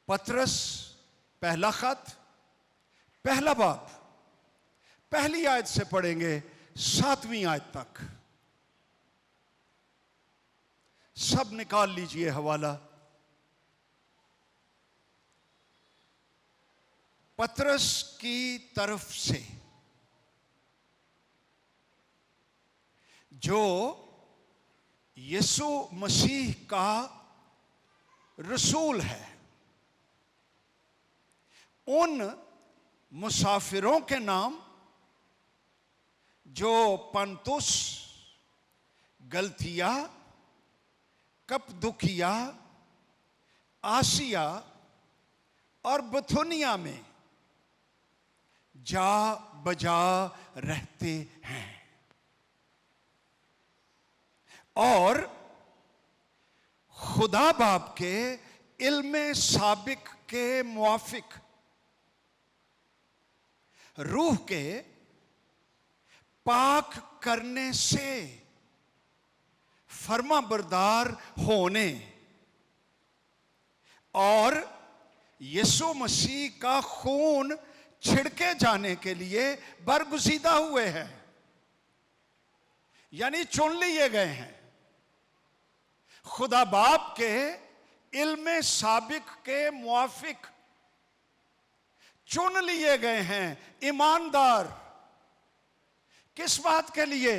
पतरस पहला खत, पहला बाब, पहली आयत से पढ़ेंगे 7वीं आयत तक। सब निकाल लीजिए हवाला। पतरस की तरफ से जो यीशु मसीह का रसूल है, उन मुसाफिरों के नाम जो पंतुस, गलतिया, कप्पदूकिया, आसिया और बथुनिया में जा बजा रहते हैं और खुदा बाप के इल्म साबिक के मुआफिक रूह के पाक करने से फर्मा बरदार होने और यीशु मसीह का खून छिड़के जाने के लिए बरगुजीदा हुए हैं, यानी चुन लिए गए हैं। खुदा बाप के इल्म साबिक के मुआफिक चुन लिए गए हैं ईमानदार। किस बात के लिए?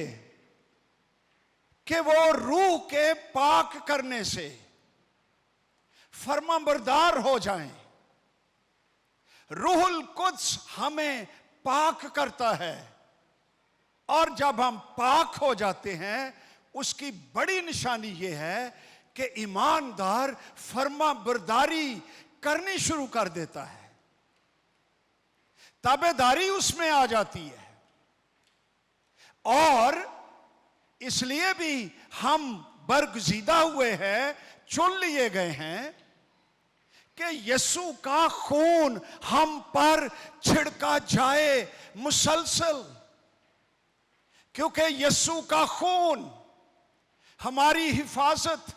कि वो रूह के पाक करने से फर्माबरदार हो जाएं। रूहुल कुद्स हमें पाक करता है और जब हम पाक हो जाते हैं उसकी बड़ी निशानी यह है कि ईमानदार फर्माबरदारी करनी शुरू कर देता है, ताबेदारी उसमें आ जाती है। और इसलिए भी हम बरगुजीदा हुए हैं, चुन लिए गए हैं कि यीशु का खून हम पर छिड़का जाए मुसलसल, क्योंकि यीशु का खून हमारी हिफाजत,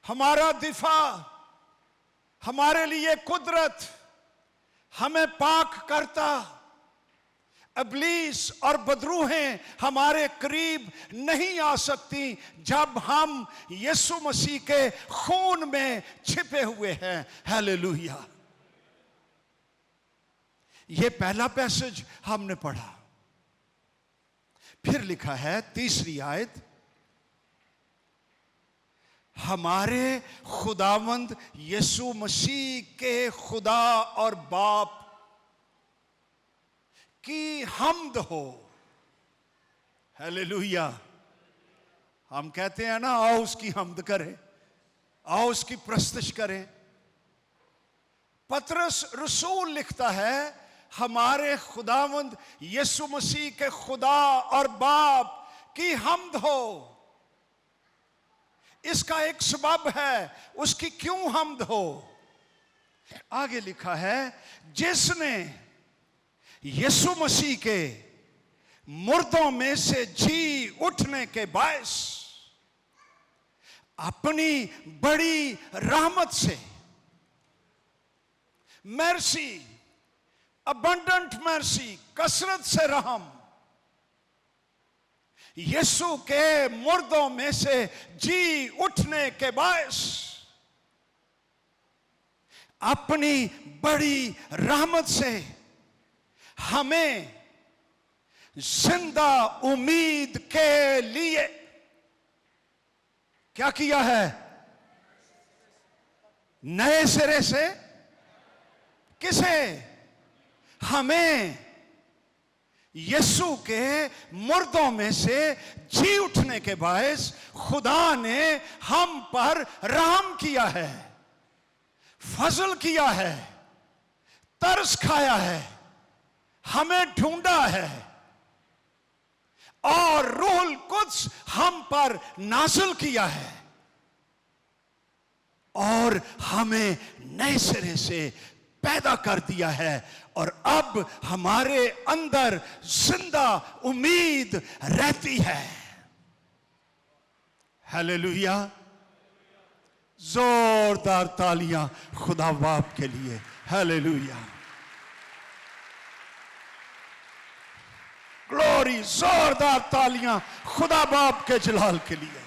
हमारा दिफा, हमारे लिए कुदरत, हमें पाक करता। इब्लीस और बदरूहें हमारे करीब नहीं आ सकती जब हम यीशु मसीह के खून में छिपे हुए हैं। हालेलुया। यह पहला पैसेज हमने पढ़ा। फिर लिखा है 3री आयत, हमारे खुदावंद यीशु मसीह के खुदा और बाप की हम्द हो। हालेलुया। हम कहते हैं ना, आओ उसकी हम्द करें, आओ उसकी प्रस्तुति करें। पतरस रसूल लिखता है, हमारे खुदावंद यीशु मसीह के खुदा और बाप की हम्द हो। इसका एक सबब है, उसकी क्यों हम्द हो। आगे लिखा है, जिसने यीशु मसीह के मुर्दों में से जी उठने के बायस अपनी बड़ी रहमत से, मर्सी, अबंडेंट मर्सी, कसरत से रहम, यीशु के मुर्दों में से जी उठने के बायस अपनी बड़ी रहमत से हमें जिंदा उम्मीद के लिए क्या किया है? नए सिरे से। किसे? हमें यीशु के मुर्दों में से जी उठने के बायस खुदा ने हम पर रहम किया है, फजल किया है, तरस खाया है, हमें ढूंढा है और रूहुल कुद्स हम पर नाज़िल किया है और हमें नए सिरे से पैदा कर दिया है और अब हमारे अंदर जिंदा उम्मीद रहती है। हालेलुया। जोरदार तालियां खुदा बाप के लिए। हालेलुया, ग्लोरी, जोरदार तालियां खुदा बाप के जलाल के लिए।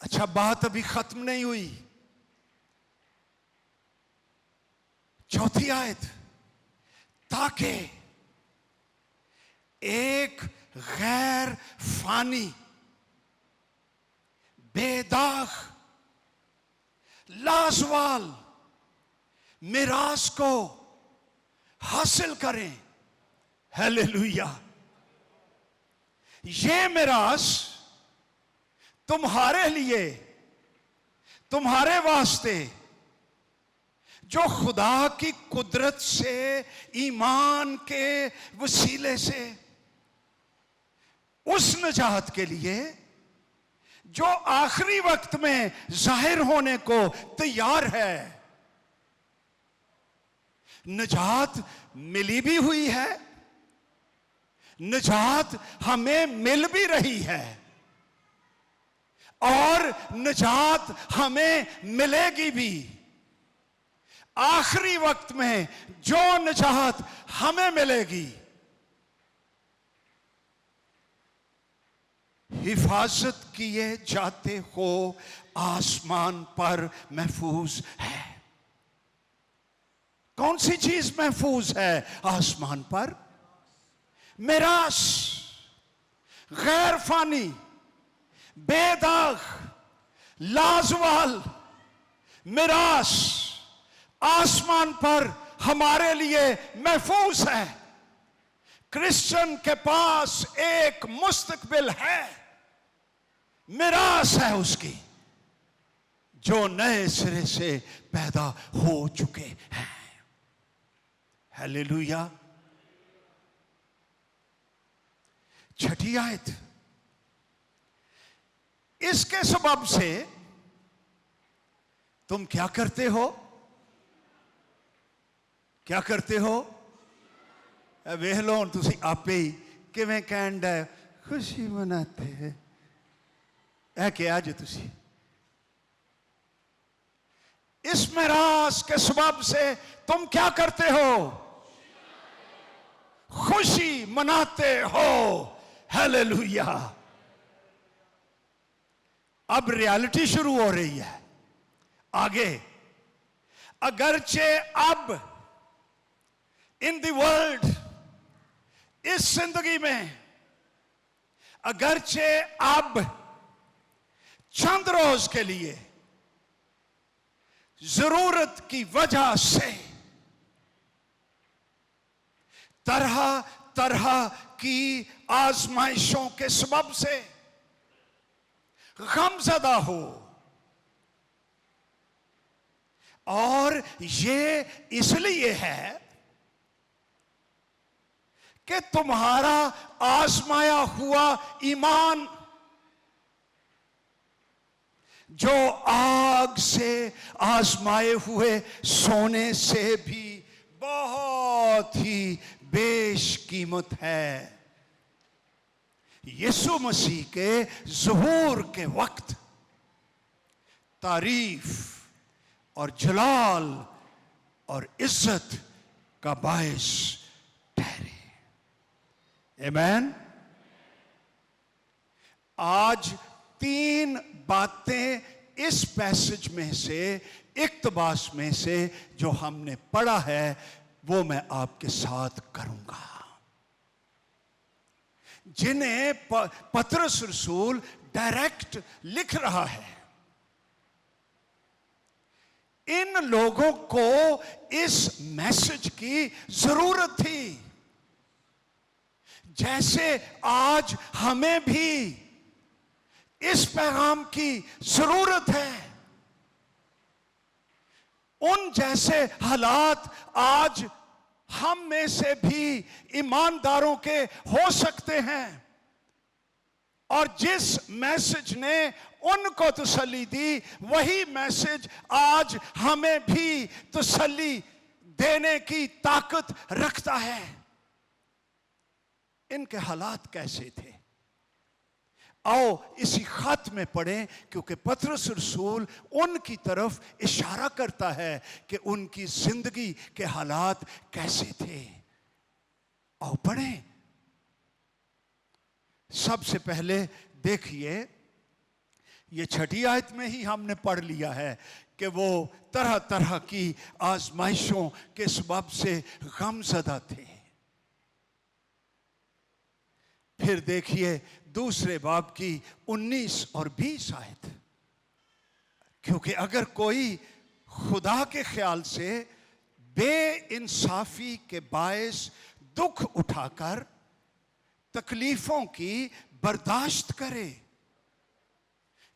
अच्छा, बात अभी खत्म नहीं हुई। चौथी आयत, ताकि एक गैर फानी, बेदाग, लाजवाल मिरास को हासिल करें। हालेलुया, ये मिरास तुम्हारे लिए, तुम्हारे वास्ते, जो खुदा की कुदरत से, ईमान के वसीले से, उस निजात के लिए जो आखिरी वक्त में जाहिर होने को तैयार है। निजात मिली भी हुई है, निजात हमें मिल भी रही है, और निजात हमें मिलेगी भी। आखिरी वक्त में जो निजात हमें मिलेगी, हिफाजत किए जाते हो आसमान पर महफूज है। कौन सी चीज महफूज है आसमान पर? मिरास, गैर फानी, बेदाग, लाजवाल मिरास आसमान पर हमारे लिए महफूज है। क्रिश्चियन के पास एक मुस्तकबिल है, मिरास है उसकी, जो नए सिरे से पैदा हो चुके हैं। हालेलुया। छठी आयत, इसके सबब से तुम क्या करते हो? क्या करते हो? वेख लो हुण तुसीं आपे ही किवें कहण डे, खुशी मनाते हैं। ऐ क्या जे तुसीं इस मिरास के सबब से तुम क्या करते हो? खुशी मनाते हो। हालेलुया। अब रियलिटी शुरू हो रही है आगे। अगरचे अब इन द वर्ल्ड, इस जिंदगी में, अगरचे अब चंद रोज के लिए जरूरत की वजह से तरह तरह की आजमाइशों के सबब से गमज़दा हो, और ये इसलिए है कि तुम्हारा आजमाया हुआ ईमान, जो आग से आजमाए हुए सोने से भी बहुत ही बेशकीमत है, यीशु मसीह के ज़ुहूर के वक्त तारीफ और जलाल और इज्जत का बायस ठहरे। आमीन। आज 3 बातें इस पैसेज में से, इक्तबास में से जो हमने पढ़ा है, वो मैं आपके साथ करूंगा, जिन्हें पतरस रसूल डायरेक्ट लिख रहा है। इन लोगों को इस मैसेज की जरूरत थी, जैसे आज हमें भी इस पैगाम की जरूरत है। उन जैसे हालात आज हम में से भी ईमानदारों के हो सकते हैं, और जिस मैसेज ने उनको तसल्ली दी, वही मैसेज आज हमें भी तसल्ली देने की ताकत रखता है। इनके हालात कैसे थे। आओ इसी खत में पढ़ें, क्योंकि पतरस रसूल उनकी तरफ इशारा करता है कि उनकी जिंदगी के हालात कैसे थे। आओ पढ़ें। सबसे पहले देखिए, ये 6ठी आयत में ही हमने पढ़ लिया है कि वो तरह तरह की आजमाइशों के सबब से गमज़दा थे। फिर देखिए दूसरे बाब की 19 और 20 आयत, क्योंकि अगर कोई खुदा के ख्याल से बेइंसाफी के बायस दुख उठाकर तकलीफों की बर्दाश्त करे,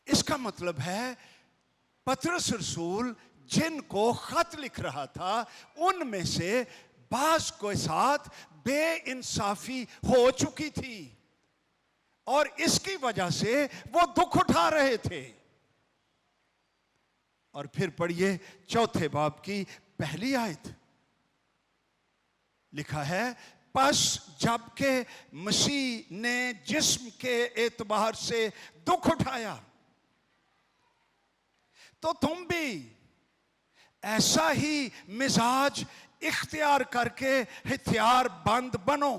इसका मतलब है पतरस रसूल जिनको खत लिख रहा था उनमें से बाज के साथ बेइंसाफी हो चुकी थी और इसकी वजह से वो दुख उठा रहे थे। और फिर पढ़िए 4थे बाब की पहली आयत, लिखा है, बस जबकि मसीह ने जिस्म के एतबार से दुख उठाया तो तुम भी ऐसा ही मिजाज इख्तियार करके हथियार बंद बनो,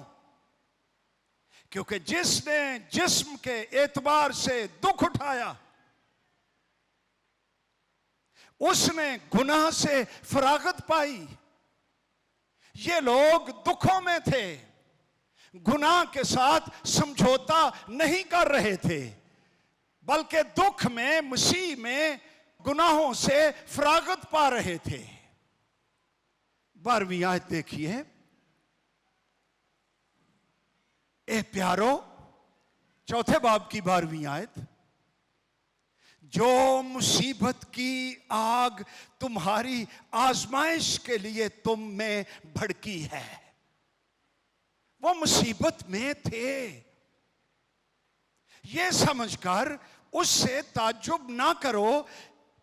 क्योंकि जिसने जिस्म के एतबार से दुख उठाया उसने गुनाह से फरागत पाई। ये लोग दुखों में थे, गुनाह के साथ समझौता नहीं कर रहे थे, बल्कि दुख में मसीह में गुनाहों से फरागत पा रहे थे। 12वीं आयत देखिए, ए प्यारो, 4थे बाब की 12वीं आयत, जो मुसीबत की आग तुम्हारी आजमाइश के लिए तुम में भड़की है। वो मुसीबत में थे, ये समझकर उससे ताज्जुब ना करो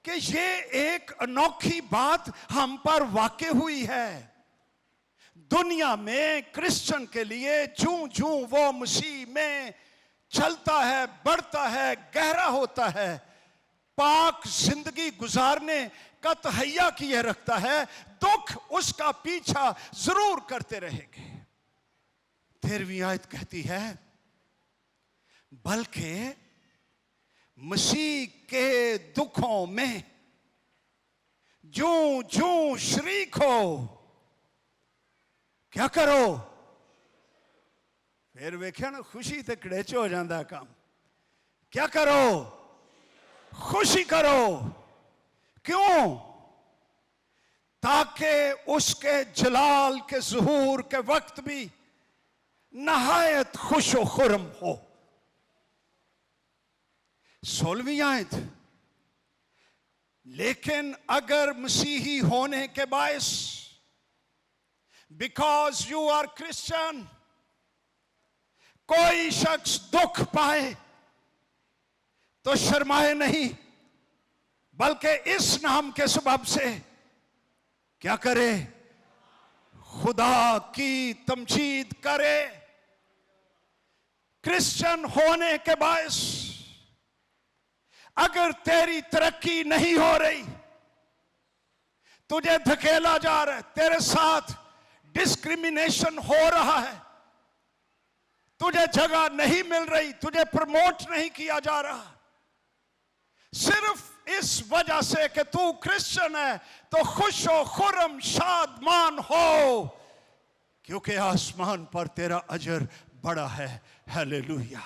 कि ये एक अनोखी बात हम पर वाक़ हुई है। दुनिया में क्रिश्चियन के लिए जूं जूं वो मसीह में चलता है, बढ़ता है, गहरा होता है, पाक जिंदगी गुजारने का तहैया किए रखता है, दुख उसका पीछा जरूर करते रहेंगे। 13वीं आयत कहती है, बल्कि मसीह के दुखों में जूं जूं शरीक हो, क्या करो? फिर वेख्या ना, खुशी ते कड़ेच हो जाता काम। क्या करो? खुशी करो। क्यों? ताकि उसके जलाल के ज़ुहूर के वक्त भी नहायत खुश व खुर्म हो। 16वीं आयत, लेकिन अगर मसीही होने के बायस, बिकॉज यू आर क्रिश्चियन, कोई शख्स दुख पाए तो शर्माए नहीं, बल्कि इस नाम के सबब से क्या करे? खुदा की तमजीद करे। क्रिश्चियन होने के बायस अगर तेरी तरक्की नहीं हो रही, तुझे धकेला जा रहा है, तेरे साथ डिस्क्रिमिनेशन हो रहा है, तुझे जगह नहीं मिल रही, तुझे प्रमोट नहीं किया जा रहा, सिर्फ इस वजह से कि तू क्रिश्चियन है, तो खुश हो, खुर्म, शादमान हो, क्योंकि आसमान पर तेरा अजर बड़ा है। हालेलुया।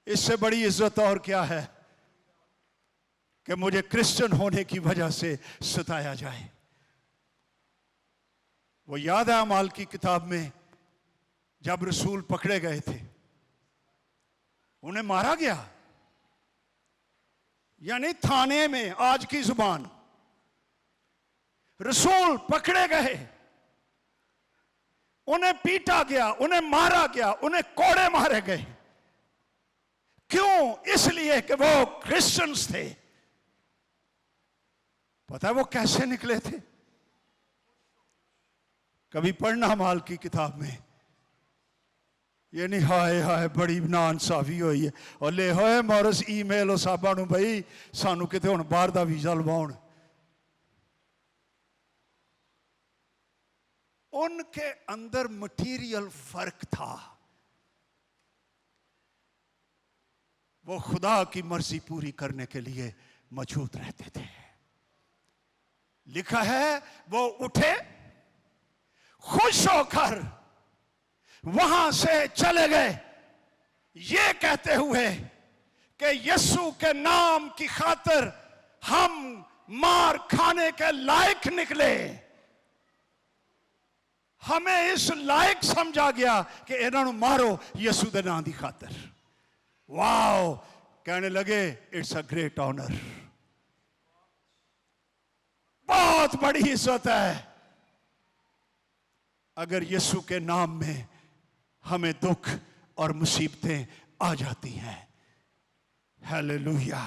इससे बड़ी इज्जत और क्या है कि मुझे क्रिश्चियन होने की वजह से सताया जाए। वो याद है अमाल की किताब में जब रसूल पकड़े गए थे, उन्हें मारा गया, यानी थाने में, आज की जुबान, रसूल पकड़े गए, उन्हें पीटा गया, उन्हें मारा गया, उन्हें कोड़े मारे गए। क्यों? इसलिए कि वो क्रिश्चियंस थे। पता है वो कैसे निकले थे? कभी पढ़ना अमाल की किताब में, ये नहीं हाय हाय बड़ी नाइंसाफी हुई है और ले होए मॉरिस ईमेल और साहबा नूं बई सानू किते हुण बाहर दा वीज़ा लवाउण। उनके अंदर मटीरियल फर्क था, वो खुदा की मर्जी पूरी करने के लिए मौजूद रहते थे। लिखा है वो उठे खुश होकर वहां से चले गए, ये कहते हुए कि यीशु के नाम की खातिर हम मार खाने के लायक निकले। हमें इस लायक समझा गया कि इन्हों मारो यीशु के नाम की खातिर। वाओ, कहने लगे इट्स अ ग्रेट ऑनर, बहुत बड़ी इज्जत है अगर यीशु के नाम में हमें दुख और मुसीबतें आ जाती हैं। हालेलुया।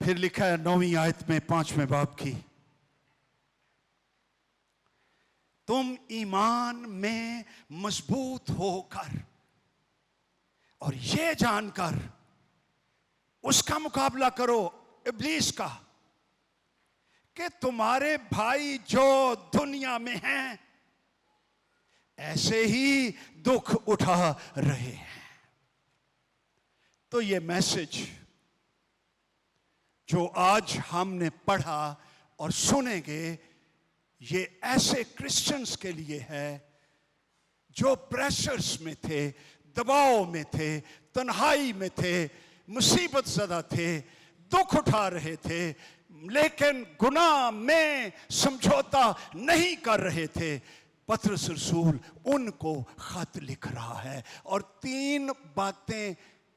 फिर लिखा है 9वीं आयत में 5वें बाब की, तुम ईमान में मजबूत होकर और ये जानकर उसका मुकाबला करो इब्लीस का कि तुम्हारे भाई जो दुनिया में हैं ऐसे ही दुख उठा रहे हैं। तो ये मैसेज जो आज हमने पढ़ा और सुनेंगे, ये ऐसे क्रिश्चियंस के लिए है जो प्रेशर्स में थे, दबाव में थे, तन्हाई में थे, मुसीबत ज़दा थे, दुख उठा रहे थे, लेकिन गुनाह में समझौता नहीं कर रहे थे। पतरस रसूल उनको खत लिख रहा है और 3 बातें,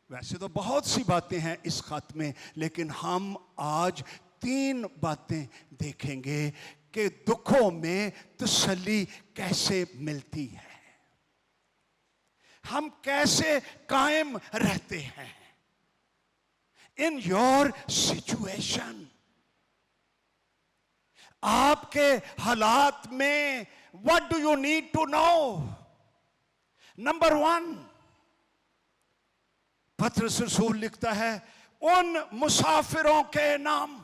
वैसे तो बहुत सी बातें हैं इस खत में, लेकिन हम आज 3 बातें देखेंगे कि दुखों में तसल्ली कैसे मिलती है, हम कैसे कायम रहते हैं इन योर सिचुएशन। आपके हालात में what do you need to know? Number 1, Patras रसूल लिखता है उन मुसाफिरों के नाम।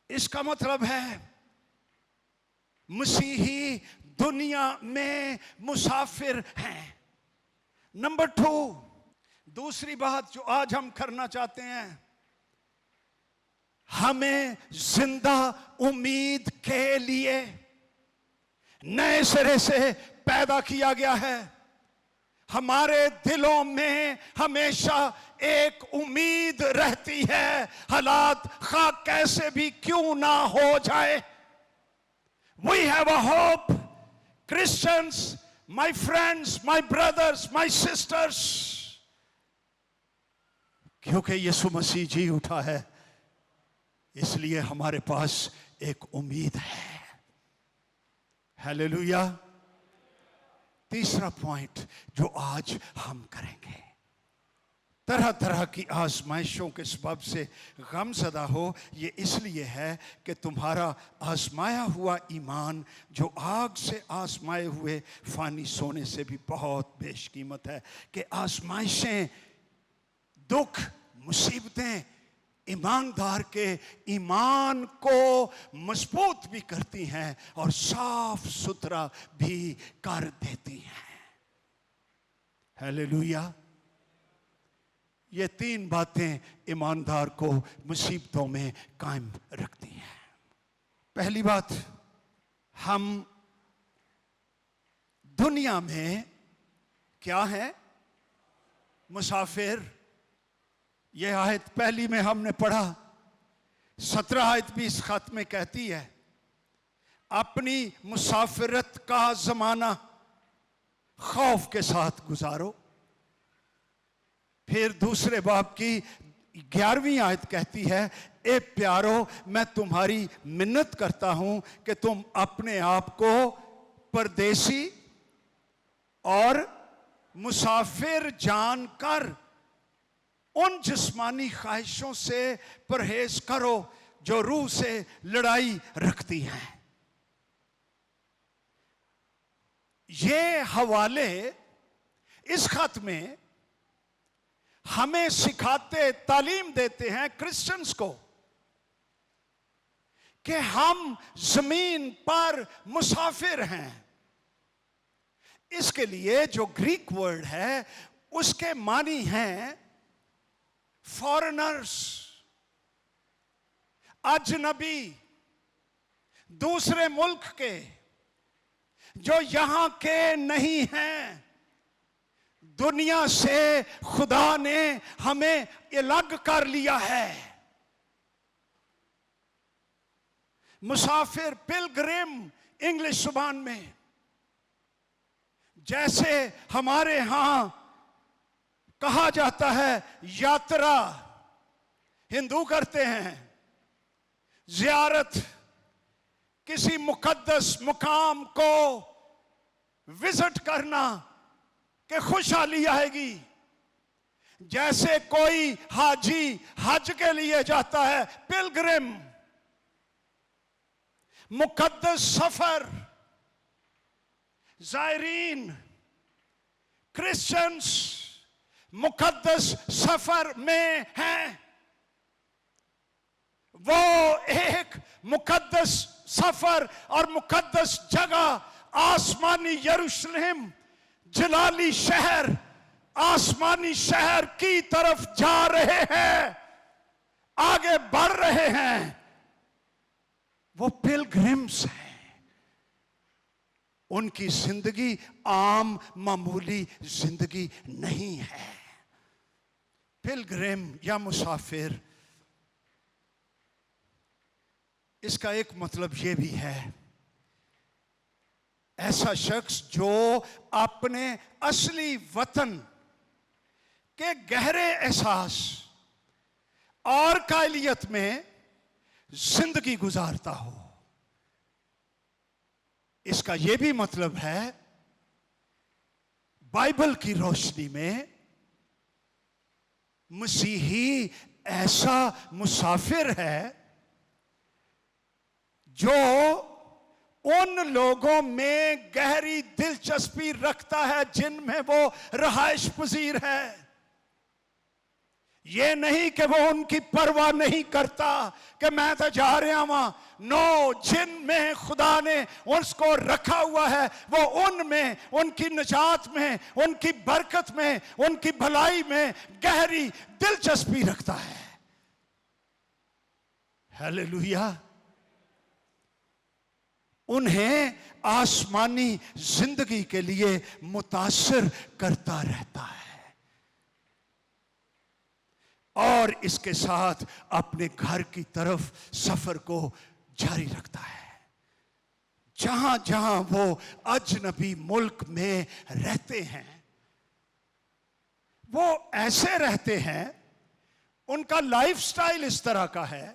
इसका मतलब है मसीही दुनिया में मुसाफिर हैं। नंबर 2, दूसरी बात जो आज हम करना चाहते हैं, हमें जिंदा उम्मीद के लिए नए सिरे से पैदा किया गया है। हमारे दिलों में हमेशा एक उम्मीद रहती है, हालात खा कैसे भी क्यों ना हो जाए। We have a hope, Christians, my friends, my brothers, my sisters, क्योंकि यीशु मसीह जी उठा है, इसलिए हमारे पास एक उम्मीद है। हालेलुया। तीसरा पॉइंट जो आज हम करेंगे, तरह तरह की आजमाइशों के सबब से गमज़दा हो, ये इसलिए है कि तुम्हारा आजमाया हुआ ईमान जो आग से आजमाए हुए फानी सोने से भी बहुत बेशकीमत है, कि आजमाइशें, दुख, मुसीबतें ईमानदार के ईमान को मजबूत भी करती हैं और साफ सुथरा भी कर देती हैं। हालेलुया। ये 3 बातें ईमानदार को मुसीबतों में कायम रखती हैं। पहली बात, हम दुनिया में क्या है? मुसाफिर। यह आयत पहली में हमने पढ़ा, 17 आयत भी इस खत में कहती है अपनी मुसाफिरत का जमाना खौफ के साथ गुजारो। फिर दूसरे बाब की 11वीं आयत कहती है, ए प्यारो, मैं तुम्हारी मिन्नत करता हूं कि तुम अपने आप को परदेसी और मुसाफिर जानकर उन जिस्मानी ख्वाहिशों से परहेज करो जो रूह से लड़ाई रखती हैं। ये हवाले इस खत में हमें सिखाते, तालीम देते हैं क्रिश्चियंस को कि हम जमीन पर मुसाफिर हैं। इसके लिए जो ग्रीक वर्ड है उसके मानी हैं फॉरेनर्स, अजनबी, दूसरे मुल्क के, जो यहां के नहीं हैं। दुनिया से खुदा ने हमें अलग कर लिया है। मुसाफिर, पिलग्रिम इंग्लिश जुबान में, जैसे हमारे यहां कहा जाता है यात्रा हिंदू करते हैं, जियारत, किसी मुकद्दस मुकाम को विजिट करना कि खुशहाली आएगी। जैसे कोई हाजी हज के लिए जाता है, पिलग्रिम, मुकद्दस सफर, जायरीन, क्रिश्चियंस मुकद्दस सफर में हैं। वो एक मुकद्दस सफर और मुकद्दस जगह, आसमानी यरूशलेम, जलाली शहर, आसमानी शहर की तरफ जा रहे हैं, आगे बढ़ रहे हैं। वो पिलग्रिम्स हैं। उनकी जिंदगी आम मामूली जिंदगी नहीं है। पिलग्रिम या मुसाफिर, इसका एक मतलब यह भी है, ऐसा शख्स जो अपने असली वतन के गहरे एहसास और कायलियत में जिंदगी गुजारता हो। इसका यह भी मतलब है, बाइबल की रोशनी में मसीही ऐसा मुसाफिर है जो उन लोगों में गहरी दिलचस्पी रखता है जिनमें वो रहाइश पजीर है। ये नहीं कि वो उनकी परवाह नहीं करता कि मैं तो जा रहा वहां। नो, जिनमें खुदा ने उसको रखा हुआ है वो उनमें, उनकी निजात में, उनकी बरकत में, उनकी भलाई में गहरी दिलचस्पी रखता है। हालेलुया। उन्हें आसमानी जिंदगी के लिए मुतासिर करता रहता है और इसके साथ अपने घर की तरफ सफर को जारी रखता है। जहां जहां वो अजनबी मुल्क में रहते हैं, वो ऐसे रहते हैं, उनका लाइफस्टाइल इस तरह का है,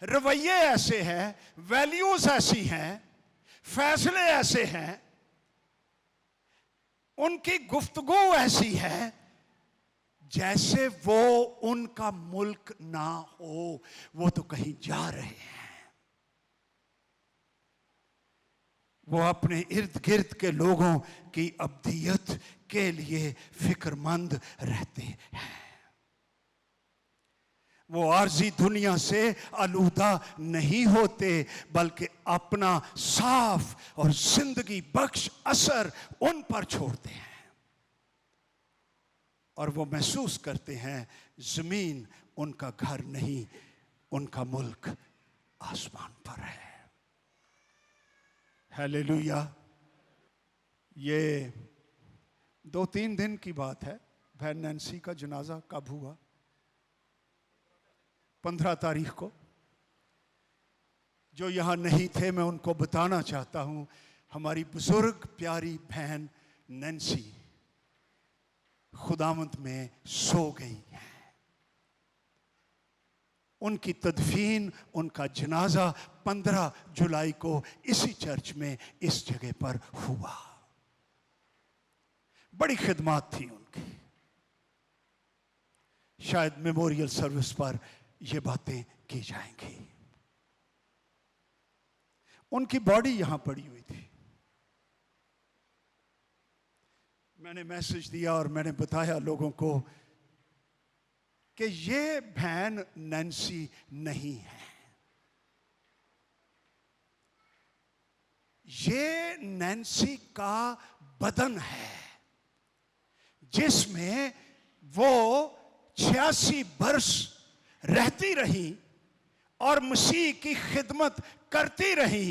रवैये ऐसे हैं, वैल्यूज ऐसी हैं, फैसले ऐसे हैं, उनकी गुफ्तगू ऐसी है जैसे वो उनका मुल्क ना हो, वो तो कहीं जा रहे हैं। वो अपने इर्द गिर्द के लोगों की अब्दियत के लिए फिक्रमंद रहते हैं। वो आर्जी दुनिया से आलूदा नहीं होते, बल्कि अपना साफ और जिंदगी बख्श असर उन पर छोड़ते हैं और वो महसूस करते हैं जमीन उनका घर नहीं, उनका मुल्क आसमान पर है। हालेलुया। ये 2-3 दिन की बात है। बहन नैन्सी का जनाजा कब हुआ? 15 तारीख को। जो यहां नहीं थे, मैं उनको बताना चाहता हूं, हमारी बुजुर्ग प्यारी बहन नैन्सी खुदावंत में सो गई है। उनकी तदफीन, उनका जनाजा 15 जुलाई को इसी चर्च में इस जगह पर हुआ। बड़ी खिदमत थी उनकी। शायद मेमोरियल सर्विस पर ये बातें की जाएंगी। उनकी बॉडी यहां पड़ी हुई थी। मैंने मैसेज दिया और मैंने बताया लोगों को कि ये बहन नैन्सी नहीं है, ये नैन्सी का बदन है जिसमें वो 86 वर्ष रहती रही और मसीह की खिदमत करती रही।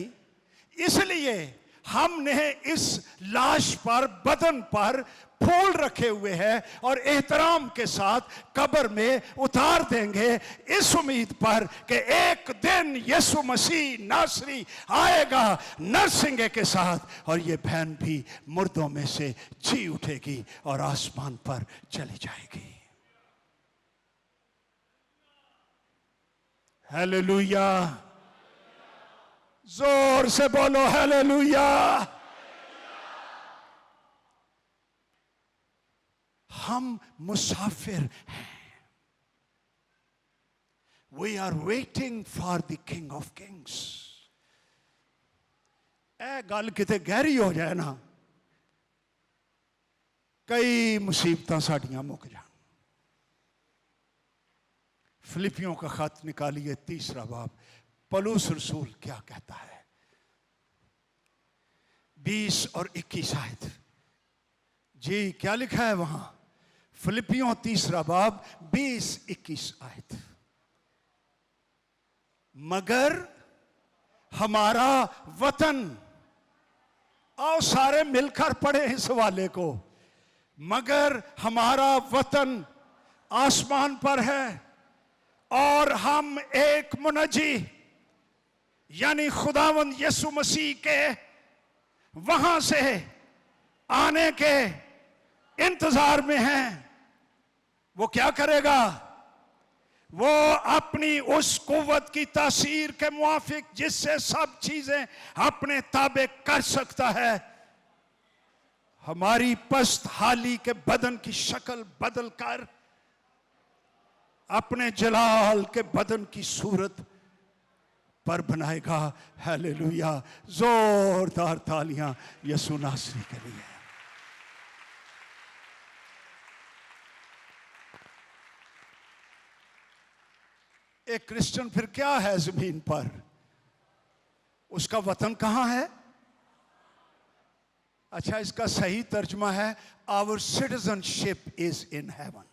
इसलिए हमने इस लाश पर, बदन पर फूल रखे हुए हैं और एहतराम के साथ कब्र में उतार देंगे, इस उम्मीद पर कि एक दिन यीशु मसीह नासरी आएगा नरसिंगे के साथ और ये बहन भी मुर्दों में से जी उठेगी और आसमान पर चली जाएगी। हालेलुया, जोर से बोलो हालेलुया। हम मुसाफिर हैं। We are waiting for the King of Kings। ए गल किते गहरी हो जाए ना, कई मुसीबतां साडियां मुक जान। फिलिपियों का खत निकालिए 3 बाब, पौलुस रसूल क्या कहता है, 20 और 21 आयत। जी क्या लिखा है वहां? फिलिपियों 3 बाब 20-21 आयत। मगर हमारा वतन, आओ सारे मिलकर पढ़े इस वाले को, मगर हमारा वतन आसमान पर है और हम एक मुनजी यानी खुदावंद यीशु मसीह के वहां से आने के इंतजार में हैं। वो क्या करेगा? वो अपनी उस कुव्वत की तासीर के मुआफिक जिससे सब चीजें अपने ताबे कर सकता है, हमारी पस्त हाली के बदन की शक्ल बदल कर अपने जलाल के बदन की सूरत पर बनाएगा। हालेलुया, जोरदार तालियां यीशु नासरी के लिए। एक क्रिश्चियन फिर क्या है जमीन पर? उसका वतन कहां है? अच्छा, इसका सही तर्जुमा है our citizenship is in heaven.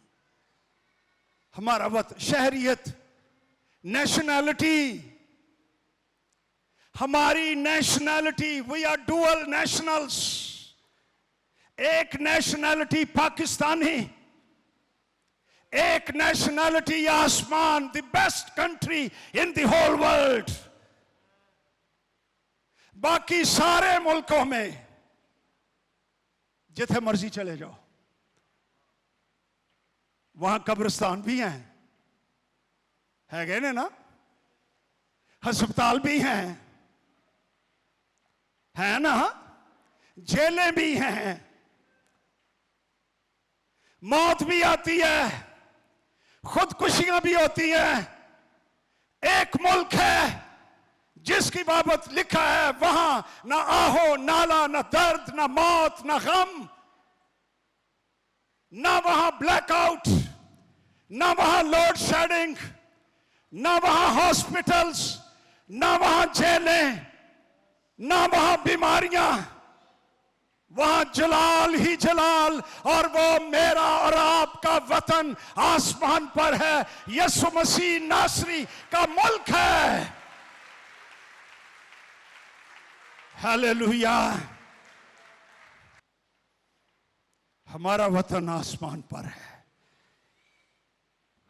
हमारा वतन, शहरियत, नेशनैलिटी, हमारी nationality, we are dual nationals. एक नेशनैलिटी पाकिस्तानी, एक नेशनैलिटी आसमान, the best country in the whole world. बाकी सारे मुल्कों में जिथे मर्जी चले जाओ, वहां कब्रिस्तान भी हैं, है गए ने ना, अस्पताल भी हैं, है ना, जेलें भी हैं, मौत भी आती है, खुदकुशियां भी होती हैं। एक मुल्क है जिसकी बाबत लिखा है वहां ना आहो नाला, ना दर्द, ना मौत, ना गम, ना वहां ब्लैकआउट, ना वहां लोड शेडिंग, ना वहां हॉस्पिटल्स, ना वहां जेलें, ना वहां बीमारियां, वहां जलाल ही जलाल। और वो मेरा और आपका वतन आसमान पर है, यीशु मसीह नासरी का मुल्क है। हालेलुया, हमारा वतन आसमान पर है।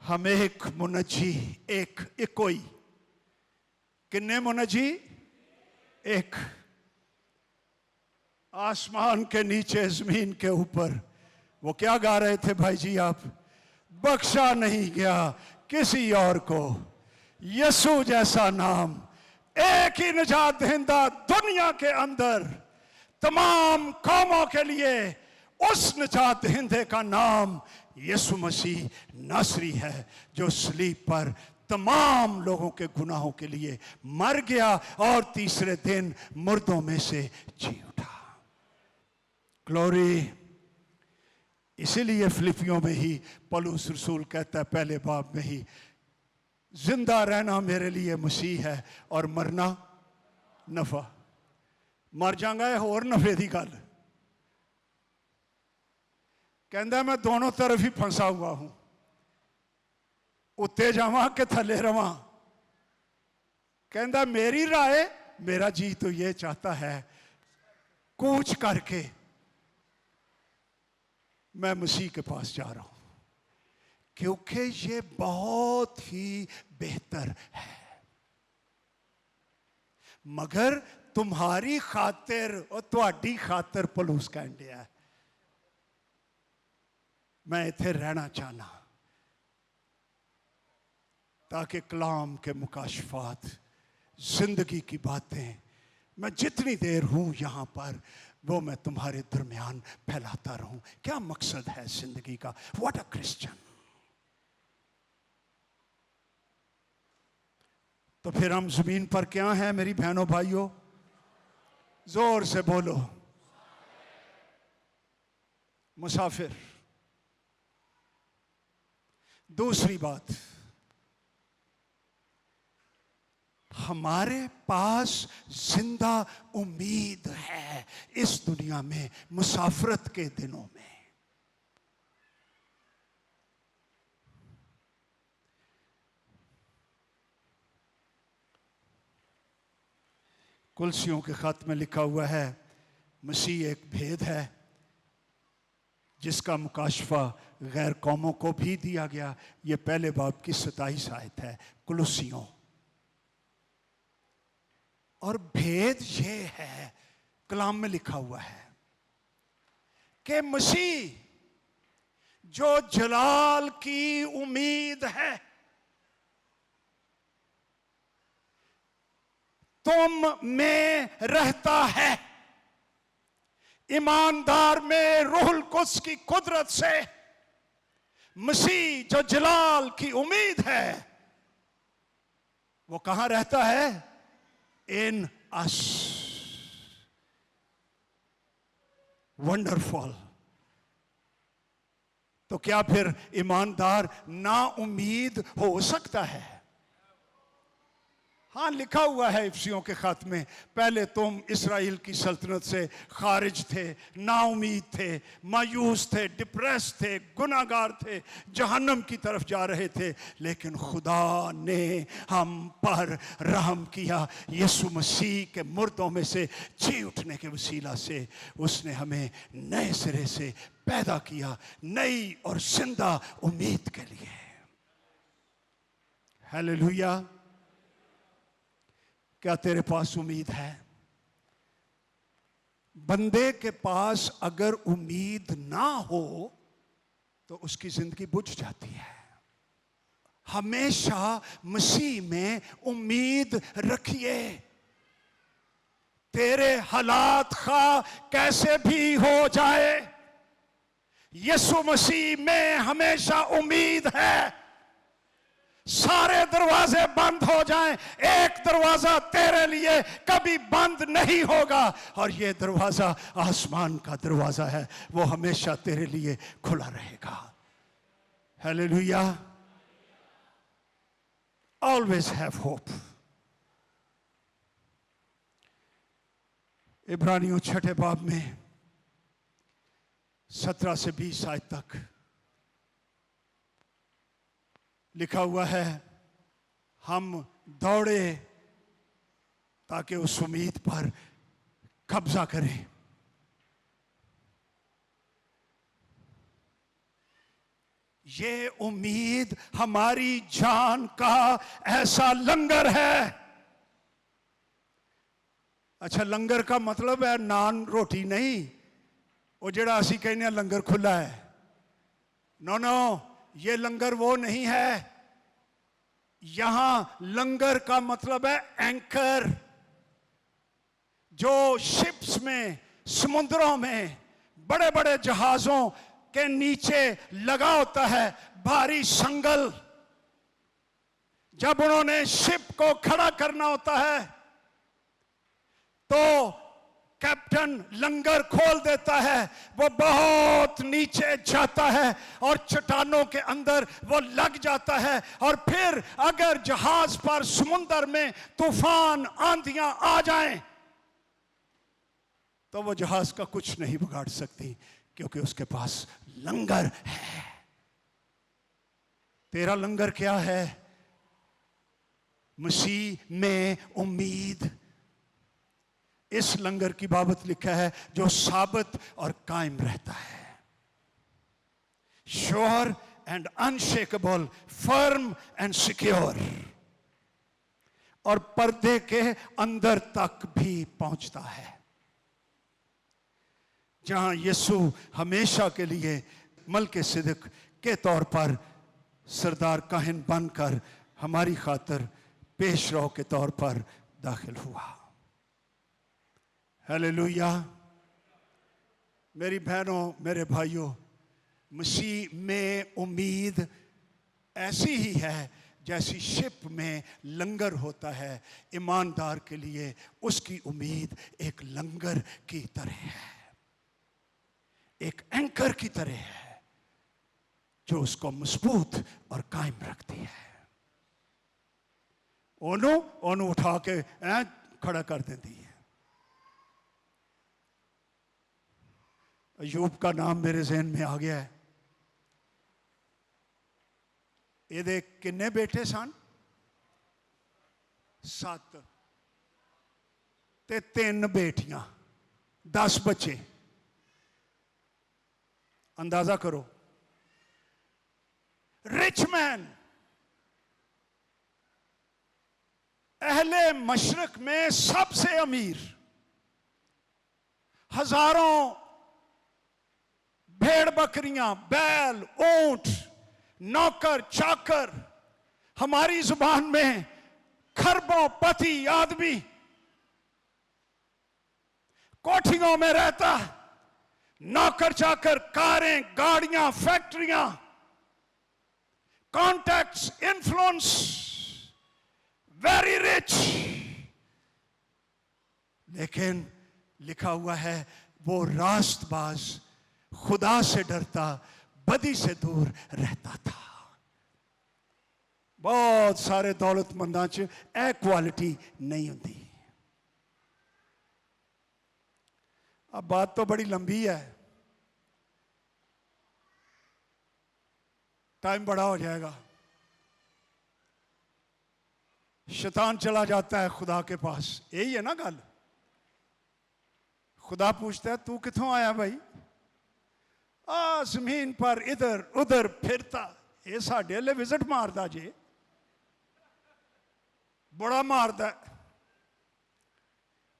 हम एक मुनजी, एक कोई, किन्ने मुनजी? एक। आसमान के नीचे, जमीन के ऊपर। वो क्या गा रहे थे भाई जी आप? बख्शा नहीं गया किसी और को यीशु जैसा नाम, एक ही निजात दहिंदा दुनिया के अंदर तमाम कौमों के लिए। उस निजात दहिंदे का नाम यीशु मसीह नासरी है, जो सलीब पर तमाम लोगों के गुनाहों के लिए मर गया और तीसरे दिन मुर्दों में से जी उठा। ग्लोरी, इसीलिए फिलिपियों में ही पौलुस रसूल कहता है पहले बाब में ही, जिंदा रहना मेरे लिए मसीह है और मरना नफा। मर जाऊंगा है होर नफे की गल, कहता मैं दोनों तरफ ही फंसा हुआ हूं, उत्ते जावा कि थले रवा। कहता मेरी राय, मेरा जी तो ये चाहता है कूच करके मैं मसीह के पास जा रहा हूं, क्योंकि ये बहुत ही बेहतर है। मगर तुम्हारी खातिर और तुहाडी खातिर पौलुस कहन दिया है मैं इत्थे रहना चाहना, ताकि कलाम के मुकाशफात, जिंदगी की बातें मैं जितनी देर हूं यहां पर वो मैं तुम्हारे दरमियान फैलाता रहूं। क्या मकसद है जिंदगी का? What a Christian. तो फिर हम जमीन पर क्या हैं मेरी बहनों भाइयों? जोर से बोलो, मुसाफिर। दूसरी बात, हमारे पास जिंदा उम्मीद है इस दुनिया में, मुसाफरत के दिनों में। कुलसियों के खत में लिखा हुआ है मसीह एक भेद है जिसका मुकाशफा गैर कौमों को भी दिया गया। ये पहले बाब की 27 आयत है कुलसियों। और भेद ये है, कलाम में लिखा हुआ है कि मसीह जो जलाल की उम्मीद है तुम में रहता है। ईमानदार में रूहुल कुद्स की कुदरत से मसीह जो जलाल की उम्मीद है वो कहां रहता है? इन अस। वंडरफुल। तो क्या फिर ईमानदार ना उम्मीद हो सकता है? हाँ, लिखा हुआ है इफिसियों के खत में, पहले तुम इस्राएल की सल्तनत से खारिज थे, नाउमीद थे, मायूस थे, डिप्रेस थे, गुनाहगार थे, जहन्नम की तरफ जा रहे थे, लेकिन खुदा ने हम पर रहम किया। यीशु मसीह के मुर्दों में से जी उठने के वसीला से उसने हमें नए सिरे से पैदा किया, नई और जिंदा उम्मीद के लिए। हालेलुया। क्या तेरे पास उम्मीद है? बंदे के पास अगर उम्मीद ना हो तो उसकी जिंदगी बुझ जाती है। हमेशा मसीह में उम्मीद रखिए। तेरे हालात खा कैसे भी हो जाए, यीशु मसीह में हमेशा उम्मीद है। सारे दरवाजे बंद हो जाएं, एक दरवाजा तेरे लिए कभी बंद नहीं होगा, और ये दरवाजा आसमान का दरवाजा है, वो हमेशा तेरे लिए खुला रहेगा। हालेलुया। Always have hope. इब्रानियों 6 बाब में 17 से 20 आयत तक लिखा हुआ है, हम दौड़े ताकि उस उम्मीद पर कब्जा करें। ये उम्मीद हमारी जान का ऐसा लंगर है। अच्छा, लंगर का मतलब है नान रोटी नहीं, वो जेड़ा असी कहने लंगर खुला है। नो नो, ये लंगर वो नहीं है। यहां लंगर का मतलब है एंकर, जो शिप्स में, समुद्रों में, बड़े बड़े जहाजों के नीचे लगा होता है, भारी संगल। जब उन्होंने शिप को खड़ा करना होता है तो कैप्टन लंगर खोल देता है, वो बहुत नीचे जाता है और चट्टानों के अंदर वो लग जाता है। और फिर अगर जहाज पर समुंदर में तूफान आंधियां आ जाएं तो वो जहाज का कुछ नहीं बिगाड़ सकती, क्योंकि उसके पास लंगर है। तेरा लंगर क्या है? मसीह में उम्मीद। इस लंगर की बाबत लिखा है जो साबित और कायम रहता है। Sure and unshakeable, firm and secure, और पर्दे के अंदर तक भी पहुंचता है, जहां यीशु हमेशा के लिए मलके सिदक के तौर पर सरदार काहिन बनकर हमारी खातिर पेशरो के तौर पर दाखिल हुआ। हालेलुया। मेरी बहनों, मेरे भाइयों, मसीह में उम्मीद ऐसी ही है जैसी शिप में लंगर होता है। ईमानदार के लिए उसकी उम्मीद एक लंगर की तरह है, एक एंकर की तरह है जो उसको मजबूत और कायम रखती है। ओनू उठा के खड़ा कर देती है। अयूब का नाम मेरे ज़हन में आ गया है। ये किन्ने बेटे सन? 7 ते 3 बेटियां, 10 बच्चे। अंदाजा करो। रिच मैन, अहले मशरक में सबसे अमीर, हजारों भेड़ बकरियां, बैल, ऊंट, नौकर चाकर, हमारी जुबान में खरबों पति आदमी कोठियों में रहता, नौकर चाकर, कारें, गाड़ियां, फैक्ट्रियां, कॉन्टैक्ट्स, इन्फ्लुएंस, वेरी रिच। लेकिन लिखा हुआ है वो रास्तबाज, खुदा से डरता, बदी से दूर रहता था। बहुत सारे दौलतमंदां च ए क्वालिटी नहीं होती। अब बात तो बड़ी लंबी है, टाइम बड़ा हो जाएगा। शैतान चला जाता है खुदा के पास, यही है ना गल। खुदा पूछता है तू किथों आया भाई? जमीन पर इधर उधर फिरता, ये साडे अल्ले विजिट मारदा जे, बड़ा मारदा।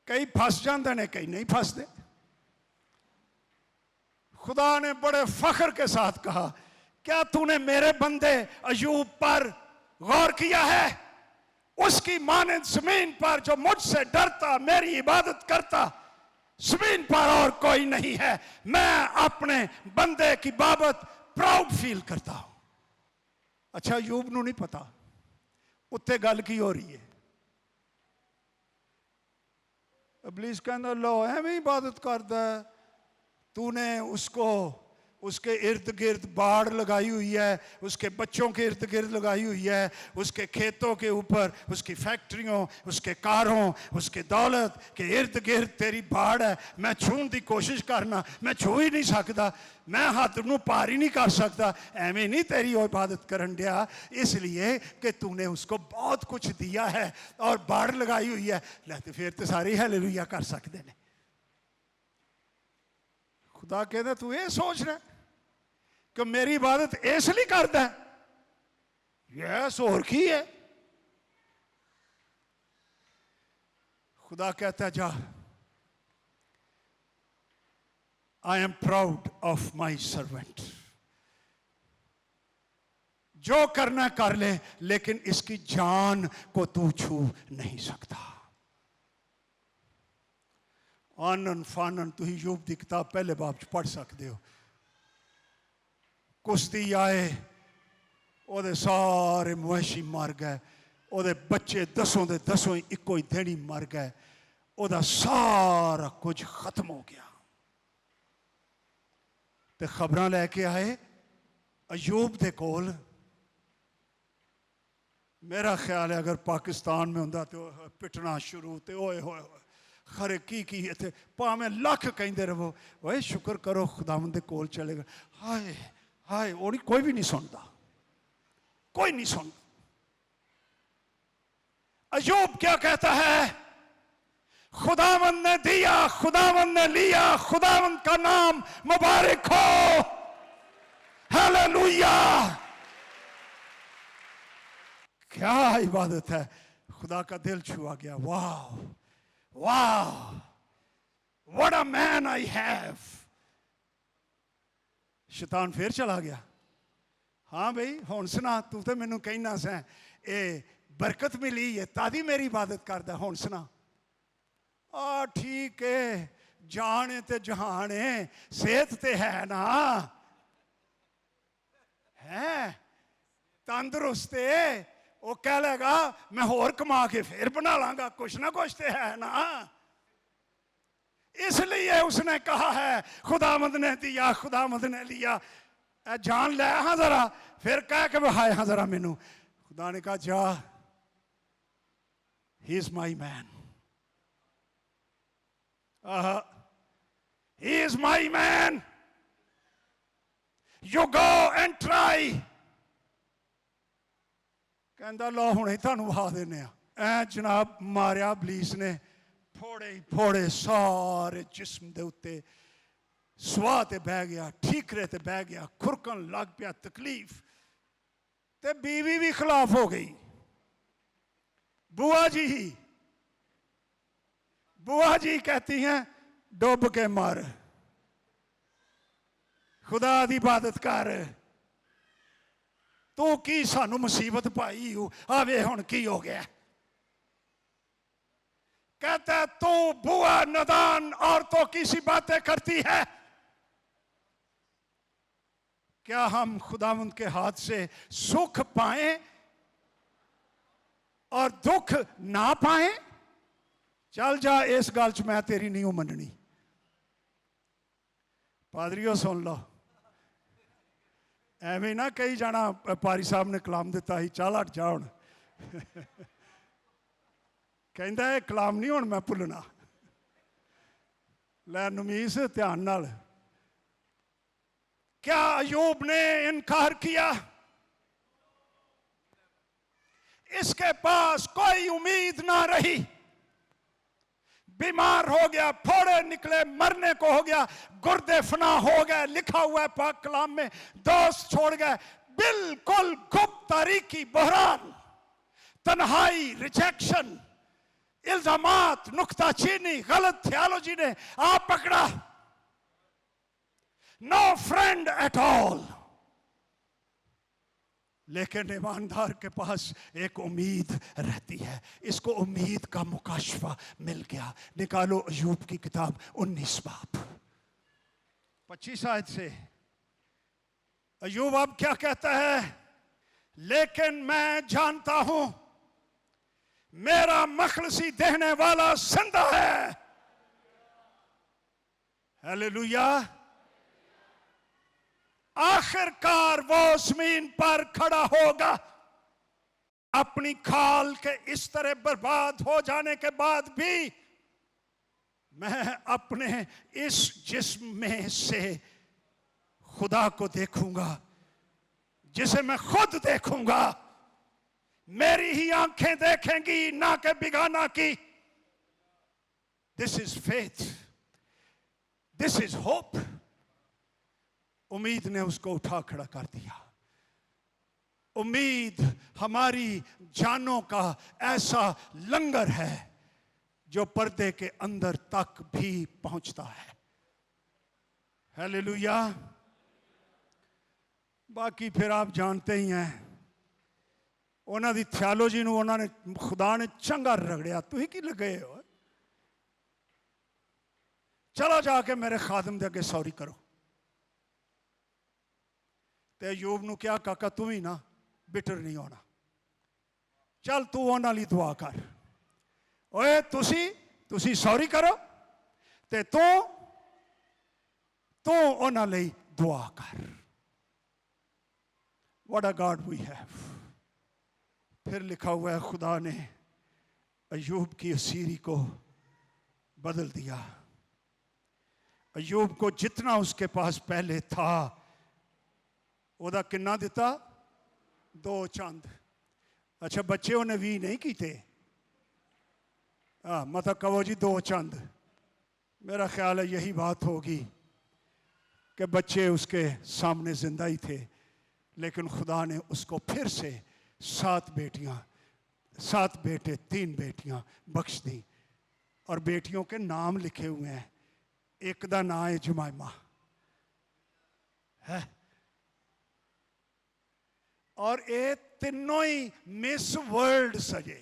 कई फस जाते हैं, कई नहीं फसते। खुदा ने बड़े फख्र के साथ कहा, क्या तूने मेरे बंदे अयूब पर गौर किया है? उसकी मानंद जमीन पर जो मुझसे डरता, मेरी इबादत करता, जमीन पर और कोई नहीं है। मैं अपने बंदे की बाबत प्राउड फील करता हूं। अच्छा, अयूब नूं नहीं पता उत्ते गल की हो रही है। इब्लीस कहंदा लो एवें इबादत करदा, तूने उसको उसके इर्द गिर्द बाड़ लगाई हुई है, उसके बच्चों के इर्द गिर्द लगाई हुई है, उसके खेतों के ऊपर, उसकी फैक्ट्रियों, उसके कारों, उसके दौलत के इर्द गिर्द तेरी बाड़ है। मैं छून की कोशिश करना, मैं छू ही नहीं सकता, मैं हाथ नूं पार ही नहीं कर सकता। एवें नहीं तेरी वो इबादत करन दिया, इसलिए कि तूने उसको बहुत कुछ दिया है और बाड़ लगाई हुई है। तो फिर तो सारे हालेलुया कर सकते हैं। खुदा कहता तू ये सोच रहा कि मेरी इबादत इसलिए करता है, यस और की है। खुदा कहता जा, I am proud of my servant. जो करना कर ले, लेकिन इसकी जान को तू छू नहीं सकता। आनन फानन तुम यूब की किताब पहले बाब च पढ़ सकते हो। कुश्ती आए, ओदे सारे मवेशी मर गए, ओदे बच्चे 10 दे 10 इको ही दिन ही मर गए। ਉਹਦਾ ਸਾਰਾ ਕੁਝ ਖਤਮ ਹੋ ਗਿਆ। ਤੇ ਖਬਰਾਂ ਲੈ ਕੇ ਆਏ अयूब दे कोल। मेरा ख्याल है अगर पाकिस्तान में होंदा तो पिटना शुरू, तो ओए होए खरे की इतने भावें लख कहते रहो, ओए शुक्र करो खुदावंद दे कोल चले गए। हाय हाय, वो नहीं, कोई भी नहीं सुनता, कोई नहीं सुनता। अयूब क्या कहता है? खुदावंद ने दिया, खुदावंद ने लिया, खुदावंद का नाम मुबारक हो। हालेलुया। क्या इबादत है, खुदा का दिल छुआ गया। वाह वाह, what a man I have. शैतान फिर चला गया। हाँ भाई हुण सुना, तू तो मैनू कहना सै ए बरकत मिली है तादी मेरी इबादत करदा, हुण सुना। ठीक है, जान है ते जहान है, सेहत ते है ना, है तंदुरुस्त है। वो कह लेगा मैं होर कमा के फिर बना लांगा, कुछ ना कुछ तो है ना। इसलिए उसने कहा है खुदावंद ने दिया, खुदावंद ने लिया। जान ले हाँ जरा, फिर कह के बहाए हाँ जरा मैनू। खुदा ने कहा जा, he is my man, he is my man, you go and try. कहता लो हुणे तुहानू वहा देने। ऐ जनाब मारिया इबलीस ने, फोड़े ही फोड़े सारे जिस्म दे उत्ते। सुआह ते बह गया, ठीकरे ते बह गया, खुरकन लग पिया, तकलीफ। ते बीवी भी खिलाफ हो गई। बुआ जी कहती हैं डुब के मर, खुदा दी इबादत कर। तू की सानू मुसीबत पाई हो, आवे हुण की हो गया। कहता है तू बुआ नदान औरतों की सी बातें करती है। क्या हम खुदावंद के हाथ से सुख पाएं और दुख ना पाएं? चल जा, इस गल च मैं तेरी नहीं मननी। पादरियों सुन लो, एवं ना कही जाना पारी साहब ने कलाम दिता ही, चल हट जा हुण। कहता है कलाम नहीं हुण मैं भुलना। लै नमीस ध्यान नाल। क्या अयूब ने इनकार किया? इसके पास कोई उम्मीद ना रही। बीमार हो गया, फोड़े निकले, मरने को हो गया, गुर्दे फना हो गए। लिखा हुआ है पाक कलाम में, दोस्त छोड़ गए, बिल्कुल गुप्त तारीकी, बहरान, तन्हाई, रिजेक्शन, इल्जामात, नुक्ताचीनी, गलत थियोलॉजी ने आप पकड़ा। No friend at all. लेकिन ईमानदार के पास एक उम्मीद रहती है। इसको उम्मीद का मुकाशफा मिल गया। निकालो अयूब की किताब 19 बाब 25 आयत से। अयूब अब क्या कहता है? लेकिन मैं जानता हूं मेरा मखलसी देने वाला जिंदा है। हालेलुया। आखिरकार वो जमीन पर खड़ा होगा। अपनी खाल के इस तरह बर्बाद हो जाने के बाद भी मैं अपने इस जिस्म में से खुदा को देखूंगा, जिसे मैं खुद देखूंगा। मेरी ही आंखें देखेंगी, ना के बिगाना की। This is faith, this is hope. उम्मीद ने उसको उठा खड़ा कर दिया। उम्मीद हमारी जानों का ऐसा लंगर है जो पर्दे के अंदर तक भी पहुंचता है। हालेलुया। बाकी फिर आप जानते ही हैं, उन्हों की थियोलॉजी नूं उन्होंने खुदा ने चंगा रगड़िया। तुसीं की लगे हो? चलो जाके मेरे खादम दे अगे सॉरी करो। ते अयूब नूं क्या काका तू भी ना बिटर नहीं होना, चल तू उन्हां लई दुआ कर। ओए तुसी ਤੁਸੀਂ ਸੌਰੀ ਕਰੋ ਤੇ ਤੂੰ ਉਹਨਾਂ ਲਈ ਦੁਆ ਕਰ। What a God we have। फिर लिखा हुआ है खुदा ने अय्यूब की असीरी को बदल दिया। अय्यूब को जितना उसके पास पहले था ਉਹਦਾ ਕਿੰਨਾ ਦਿੱਤਾ? 2 ਚੰਦ। अच्छा बच्चे उन्हें भी नहीं कीते? मतलब कहो जी 2 चंद। मेरा ख्याल है यही बात होगी कि बच्चे उसके सामने जिंदा ही थे, लेकिन खुदा ने उसको फिर से 7 बेटे 3 बेटियां बख्श दी। और बेटियों के नाम लिखे हुए हैं। एक का नाम है जुमाइमा है, और ये तीनों ही मिस वर्ल्ड सजे।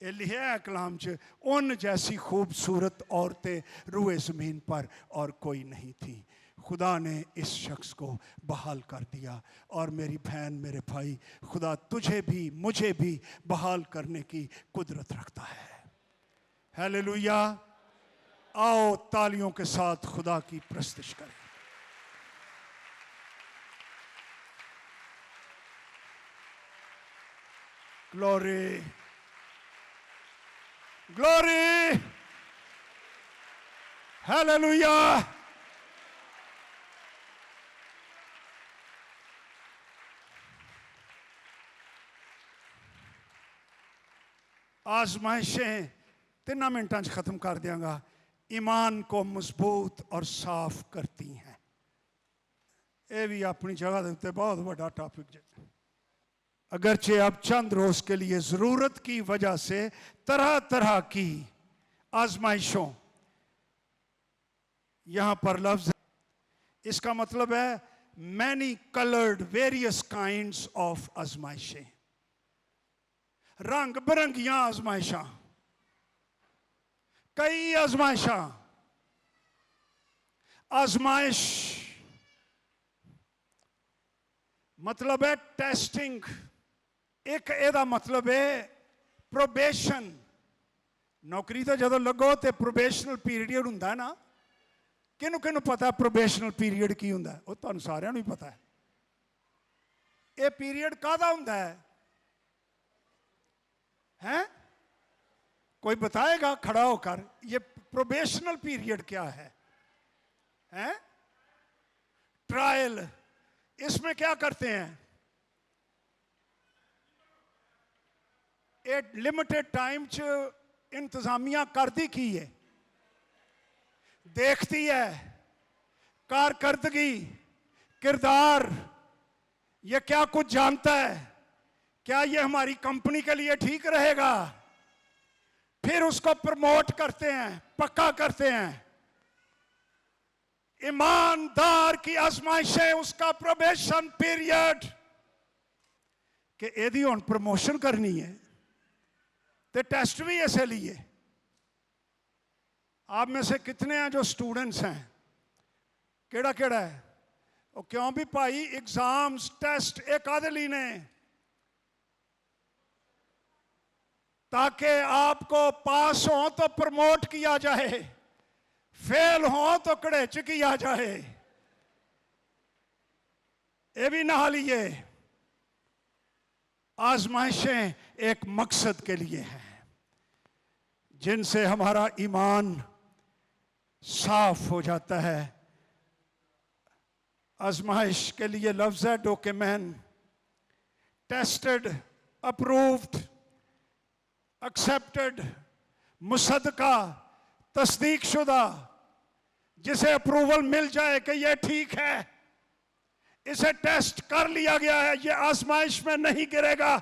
ये लिखा है कलाम च, उन जैसी खूबसूरत औरतें रूए ज़मीन पर और कोई नहीं थी। खुदा ने इस शख्स को बहाल कर दिया। और मेरी बहन, मेरे भाई, खुदा तुझे भी मुझे भी बहाल करने की कुदरत रखता है। हालेलुया। आओ तालियों के साथ खुदा की प्रस्तुति करें। Glory, glory, hallelujah. आजमाइशें 3 मिनटां खत्म कर देंगा। ईमान को मजबूत और साफ करती हैं। ये भी अपनी जगह के उत्ते बहुत बड़ा टॉपिक है। अगरचे अब चंद रोज के लिए जरूरत की वजह से तरह तरह की आजमाइशों, यहां पर लफ्ज, इसका मतलब है many coloured various kinds of आजमाइशें, रंग बिरंगियां आजमाइशां, कई आजमाइशां। आजमाइश मतलब है टेस्टिंग। एक एदा मतलब है प्रोबेशन। नौकरी तो जदों लगो तो प्रोबेशनल पीरियड हुंदा है ना। किनू किनू पता है प्रोबेशनल पीरियड की हुंदा है? वो तुहानू सारिआं नू ही पता है। ये पीरियड काहदा हुंदा है? हैं? कोई बताएगा खड़ा होकर ये प्रोबेशनल पीरियड क्या है? हैं? ट्रायल। इसमें क्या करते हैं? एक लिमिटेड टाइम च इंतजामिया करती की है, देखती है कारकर्दगी, किरदार, ये क्या कुछ जानता है, क्या ये हमारी कंपनी के लिए ठीक रहेगा। फिर उसको प्रमोट करते हैं, पक्का करते हैं। ईमानदार की आजमाइशें उसका प्रोबेशन पीरियड कि एदी हुण प्रमोशन करनी है तो टेस्ट भी ऐसे लिए। आप में से कितने हैं जो स्टूडेंट्स हैं? केड़ा केड़ा है? और क्यों भी भाई एग्जाम्स टेस्ट एक आधे लीने ताकि आपको पास हो तो प्रमोट किया जाए, फेल हो तो कड़ेच किया जाए। ये भी नहा लिए। आजमाइशें एक मकसद के लिए हैं जिनसे हमारा ईमान साफ हो जाता है। आजमाइश के लिए लफ्ज है डोकेमैन। टेस्टेड, अप्रूव्ड, एक्सेप्टेड, मुसद्दका, तस्दीक शुदा, जिसे अप्रूवल मिल जाए कि यह ठीक है, इसे टेस्ट कर लिया गया है, यह आजमाइश में नहीं गिरेगा।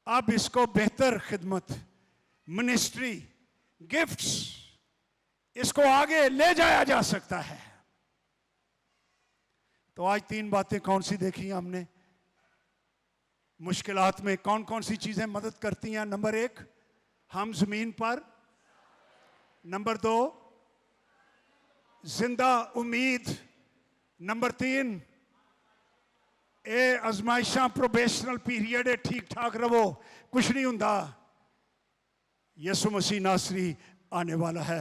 अब इसको बेहतर खिदमत, मिनिस्ट्री, गिफ्ट्स, इसको आगे ले जाया जा सकता है। तो आज 3 बातें कौन सी देखी हमने? मुश्किलात में कौन कौन सी चीजें मदद करती हैं? नंबर 1, हम जमीन पर। नंबर 2, जिंदा उम्मीद। नंबर 3, ਇਹ ਅਜ਼ਮਾਇਸ਼ਾਂ ਪ੍ਰੋਬੇਸ਼ਨਲ ਪੀਰੀਅਡ ਹੈ, ਠੀਕ ठाक रवो, कुछ नहीं हुंदा। यसु मसीह नासरी आने वाला है